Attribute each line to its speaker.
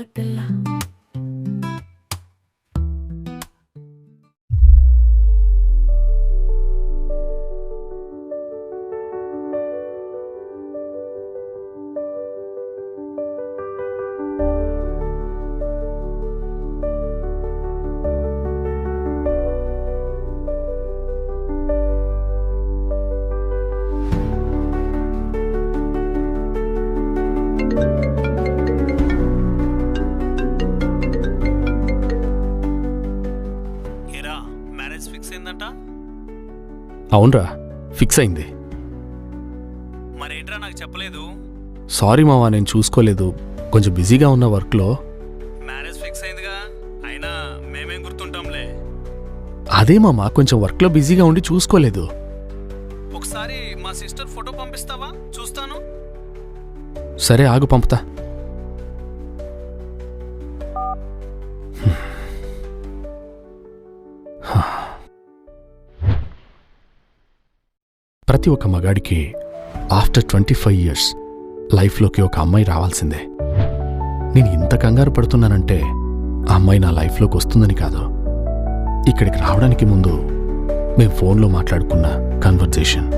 Speaker 1: bottle.
Speaker 2: అవునరా, fix అయింది.
Speaker 3: మరేంట్రా నాకు చెప్పలేదు?
Speaker 2: సారీ మావా, నేను చూసుకోలేదు, కొంచెం బిజీగా ఉన్న వర్క్లో.
Speaker 3: మ్యారేజ్ ఫిక్స్ అయిందిగా, అయినా మేమేం గుర్తుంటాంలే.
Speaker 2: అదే మామా, కొంచెం వర్క్లో బిజీగా ఉండి చూసుకోలేదు.
Speaker 3: ఒకసారి మా సిస్టర్ ఫోటో పంపిస్తావా? చూస్తాను.
Speaker 2: సరే ఆగు, పంపుతా. ప్రతి ఒక్క మగాడికి ఆఫ్టర్ 25 years లైఫ్లోకి ఒక అమ్మాయి రావాల్సిందే. నేను ఇంత కంగారు పడుతున్నానంటే ఆ అమ్మాయి నా లైఫ్లోకి వస్తుందని కాదు, ఇక్కడికి రావడానికి ముందు మేం ఫోన్లో మాట్లాడుకున్న కన్వర్జేషన్